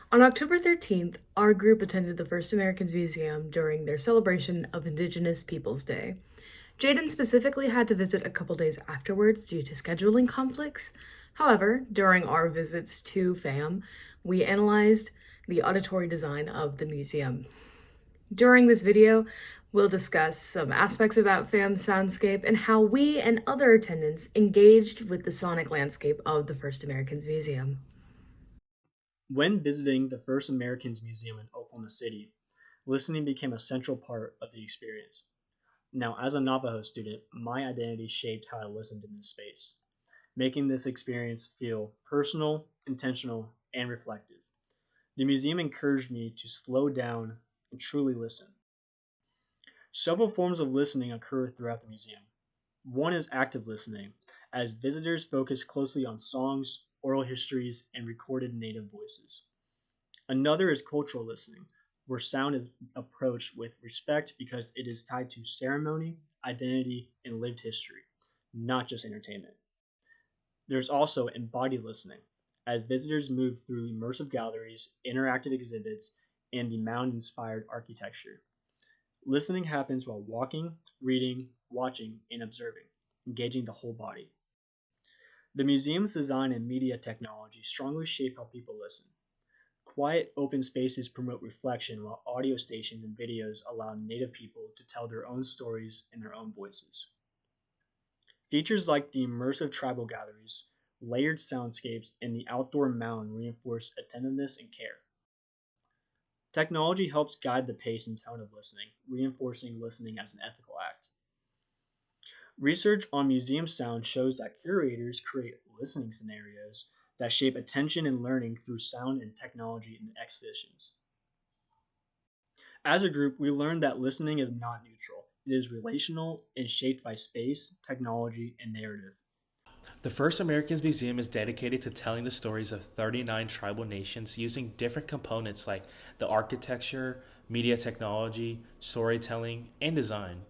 On October 13th, our group attended the First Americans Museum during their celebration of Indigenous Peoples Day. Jaden specifically had to visit a couple days afterwards due to scheduling conflicts. However, during our visits to FAM, we analyzed the auditory design of the museum. During this video, we'll discuss some aspects about FAM's soundscape and how we and other attendants engaged with the sonic landscape of the First Americans Museum. When visiting the First Americans Museum in Oklahoma City, listening became a central part of the experience. Now, as a Navajo student, my identity shaped how I listened in this space, making this experience feel personal, intentional, and reflective. The museum encouraged me to slow down and truly listen. Several forms of listening occur throughout the museum. One is active listening, as visitors focus closely on songs, oral histories, and recorded native voices. Another is cultural listening, where sound is approached with respect because it is tied to ceremony, identity, and lived history, not just entertainment. There's also embodied listening, as visitors move through immersive galleries, interactive exhibits, and the mound inspired architecture. Listening happens while walking, reading, watching, and observing, engaging the whole body. The museum's design and media technology strongly shape how people listen. Quiet, open spaces promote reflection, while audio stations and videos allow Native people to tell their own stories in their own voices. Features like the immersive tribal galleries, layered soundscapes, and the outdoor mound reinforce attentiveness and care. Technology helps guide the pace and tone of listening, reinforcing listening as an ethical act. Research on museum sound shows that curators create listening scenarios that shape attention and learning through sound and technology in exhibitions. As a group, we learned that listening is not neutral. It is relational and shaped by space, technology, and narrative. The First Americans Museum is dedicated to telling the stories of 39 tribal nations using different components like the architecture, media technology, storytelling, and design.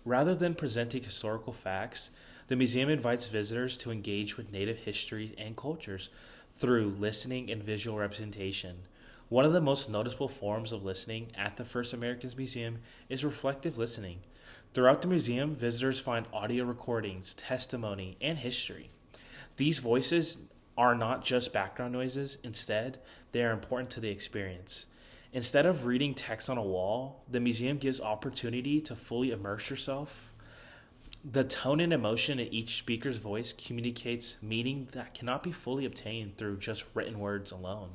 Rather than presenting historical facts, the museum invites visitors to engage with Native history and cultures through listening and visual representation. One of the most noticeable forms of listening at the First Americans Museum is reflective listening. Throughout the museum, visitors find audio recordings, testimony, and history. These voices are not just background noises, instead, they are important to the experience. Instead of reading text on a wall, the museum gives opportunity to fully immerse yourself. The tone and emotion in each speaker's voice communicates meaning that cannot be fully obtained through just written words alone.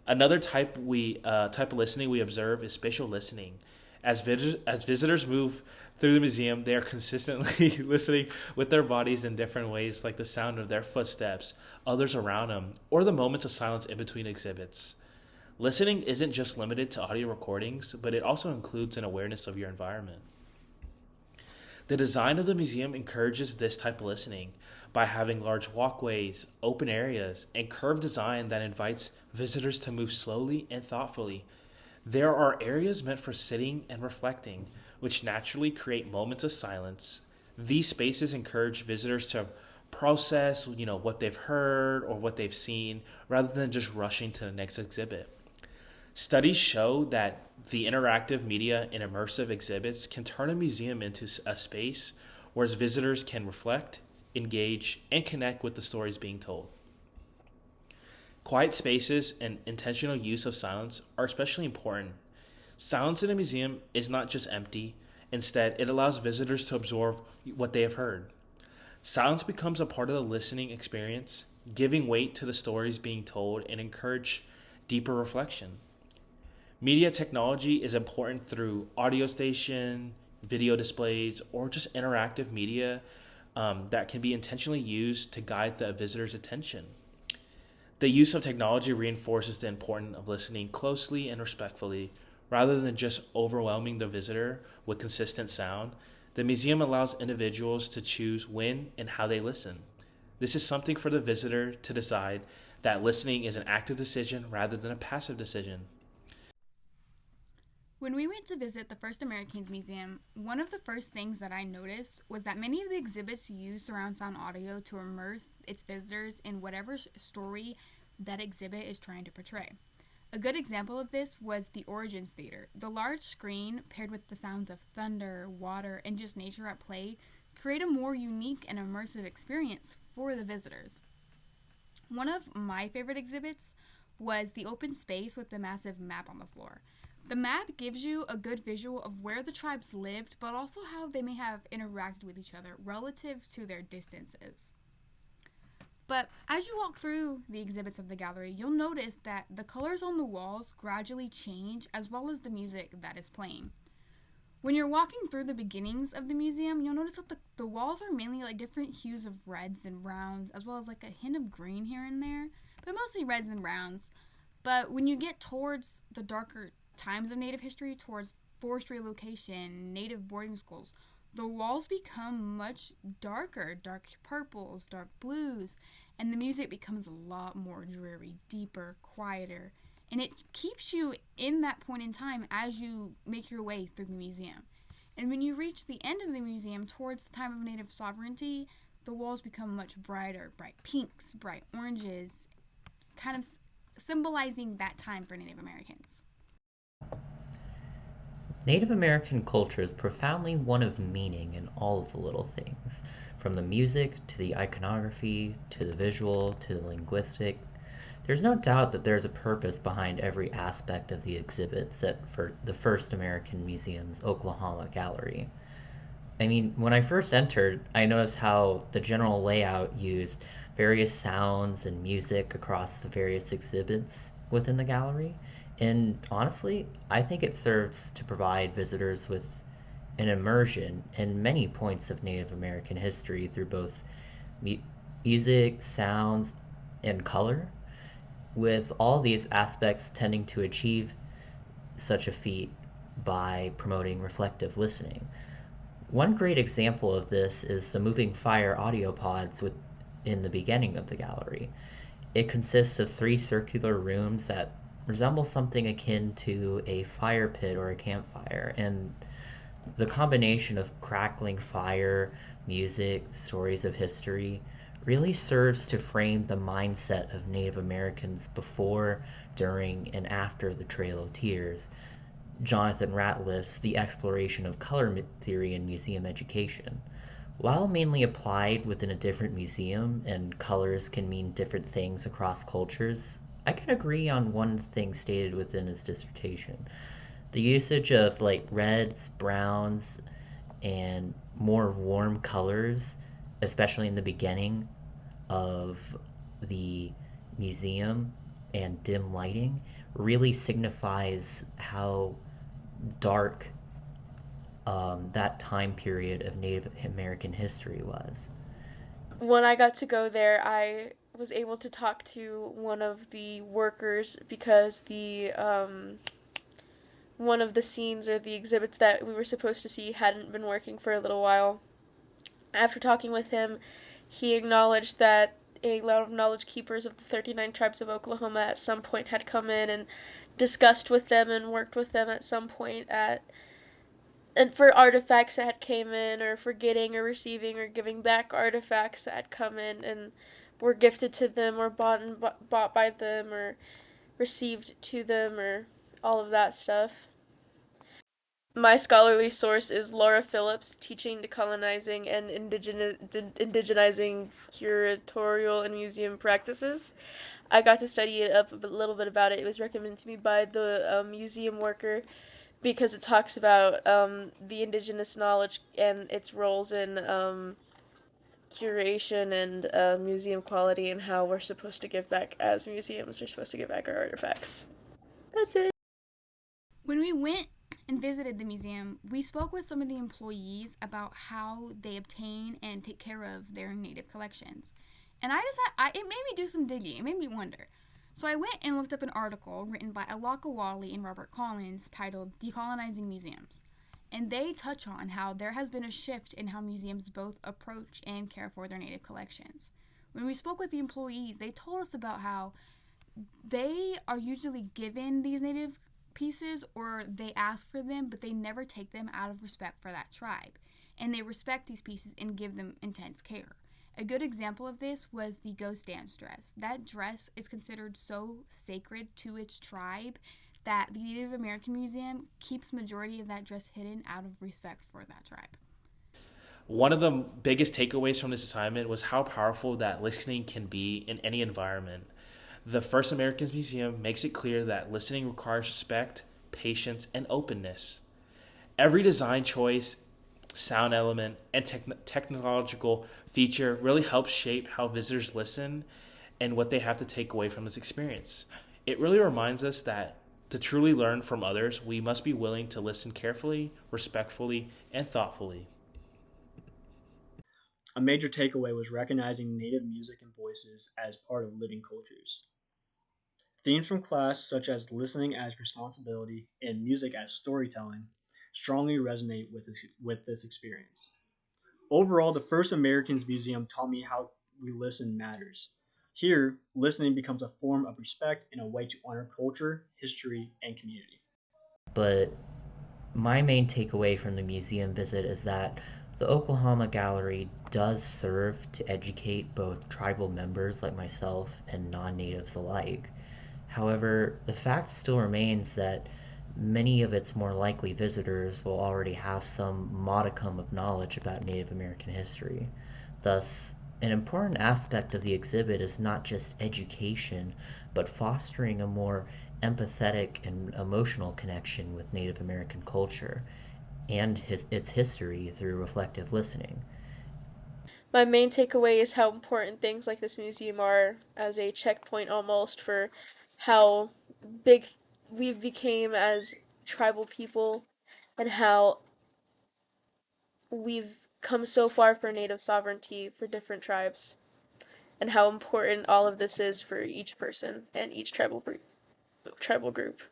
Another type of listening we observe is spatial listening. As visitors move through the museum, they are consistently listening with their bodies in different ways, like the sound of their footsteps, others around them, or the moments of silence in between exhibits. Listening isn't just limited to audio recordings, but it also includes an awareness of your environment. The design of the museum encourages this type of listening by having large walkways, open areas, and curved design that invites visitors to move slowly and thoughtfully. There are areas meant for sitting and reflecting, which naturally create moments of silence. These spaces encourage visitors to process, what they've heard or what they've seen, rather than just rushing to the next exhibit. Studies show that the interactive media and immersive exhibits can turn a museum into a space where visitors can reflect, engage, and connect with the stories being told. Quiet spaces and intentional use of silence are especially important. Silence in a museum is not just empty, instead, it allows visitors to absorb what they have heard. Silence becomes a part of the listening experience, giving weight to the stories being told and encourage deeper reflection. Media technology is important through audio station, video displays, or just interactive media that can be intentionally used to guide the visitor's attention. The use of technology reinforces the importance of listening closely and respectfully. Rather than just overwhelming the visitor with consistent sound, the museum allows individuals to choose when and how they listen. This is something for the visitor to decide that listening is an active decision rather than a passive decision. When we went to visit the First Americans Museum, one of the first things that I noticed was that many of the exhibits use surround sound audio to immerse its visitors in whatever story that exhibit is trying to portray. A good example of this was the Origins Theater. The large screen, paired with the sounds of thunder, water, and just nature at play, create a more unique and immersive experience for the visitors. One of my favorite exhibits was the open space with the massive map on the floor. The map gives you a good visual of where the tribes lived, but also how they may have interacted with each other relative to their distances. But as you walk through the exhibits of the gallery, you'll notice that the colors on the walls gradually change as well as the music that is playing. When you're walking through the beginnings of the museum, you'll notice that the walls are mainly like different hues of reds and browns, as well as like a hint of green here and there, but mostly reds and browns. But when you get towards the darker times of Native history, towards forestry location, Native boarding schools, the walls become much darker, dark purples, dark blues, and the music becomes a lot more dreary, deeper, quieter, and it keeps you in that point in time as you make your way through the museum. And when you reach the end of the museum towards the time of Native sovereignty, the walls become much brighter, bright pinks, bright oranges, kind of symbolizing that time for Native Americans. Native American culture is profoundly one of meaning in all of the little things, from the music to the iconography to the visual to the linguistic. There's no doubt that there's a purpose behind every aspect of the exhibits at the First American Museum's Oklahoma Gallery. I mean, when I first entered, I noticed how the general layout used various sounds and music across the various exhibits within the gallery. And honestly, I think it serves to provide visitors with an immersion in many points of Native American history through both mu- music, sounds, and color, with all these aspects tending to achieve such a feat by promoting reflective listening. One great example of this is the moving fire audio pods in the beginning of the gallery. It consists of three circular rooms that resemble something akin to a fire pit or a campfire, and the combination of crackling fire, music, stories of history really serves to frame the mindset of Native Americans before, during, and after the Trail of Tears, Jonathan Ratliff's The Exploration of Color Theory in Museum Education. While mainly applied within a different museum and colors can mean different things across cultures, I can agree on one thing stated within his dissertation. The usage of like reds, browns, and more warm colors, especially in the beginning of the museum and dim lighting, really signifies how dark that time period of Native American history was. When I got to go there, I was able to talk to one of the workers because the one of the scenes or the exhibits that we were supposed to see hadn't been working for a little while. After talking with him, he acknowledged that a lot of knowledge keepers of the 39 tribes of Oklahoma at some point had come in and discussed with them and worked with them at some point at and for artifacts that had came in or for getting or receiving or giving back artifacts that had come in and were gifted to them or bought by them or received to them or all of that stuff. My scholarly source is Laura Phillips, Teaching, Decolonizing, and Indigenizing Curatorial and Museum Practices. I got to study it up a little bit about it. It was recommended to me by the museum worker because it talks about the indigenous knowledge and its roles in curation and museum quality and how we're supposed to give back as museums. We're supposed to give back our artifacts. That's it. When we went and visited the museum, we spoke with some of the employees about how they obtain and take care of their native collections. And it made me do some digging. It made me wonder. So I went and looked up an article written by Alaka Wally and Robert Collins titled Decolonizing Museums. And they touch on how there has been a shift in how museums both approach and care for their native collections. When we spoke with the employees, they told us about how they are usually given these native pieces or they ask for them, but they never take them out of respect for that tribe. And they respect these pieces and give them intense care. A good example of this was the ghost dance dress. That dress is considered so sacred to its tribe that the Native American Museum keeps majority of that dress hidden out of respect for that tribe. One of the biggest takeaways from this assignment was how powerful that listening can be in any environment. The First Americans Museum makes it clear that listening requires respect, patience, and openness. Every design choice, sound element, and technological feature really helps shape how visitors listen and what they have to take away from this experience. It really reminds us that to truly learn from others, we must be willing to listen carefully, respectfully, and thoughtfully. A major takeaway was recognizing Native music and voices as part of living cultures. Themes from class, such as listening as responsibility and music as storytelling, strongly resonate with this experience. Overall, the First Americans Museum taught me how we listen matters. Here, listening becomes a form of respect and a way to honor culture, history, and community. But my main takeaway from the museum visit is that the Oklahoma Gallery does serve to educate both tribal members like myself and non natives alike. However, the fact still remains that many of its more likely visitors will already have some modicum of knowledge about Native American history. Thus, an important aspect of the exhibit is not just education, but fostering a more empathetic and emotional connection with Native American culture and its history through reflective listening. My main takeaway is how important things like this museum are as a checkpoint almost for how big we became as tribal people and how we've come so far for native sovereignty for different tribes and how important all of this is for each person and each tribal group.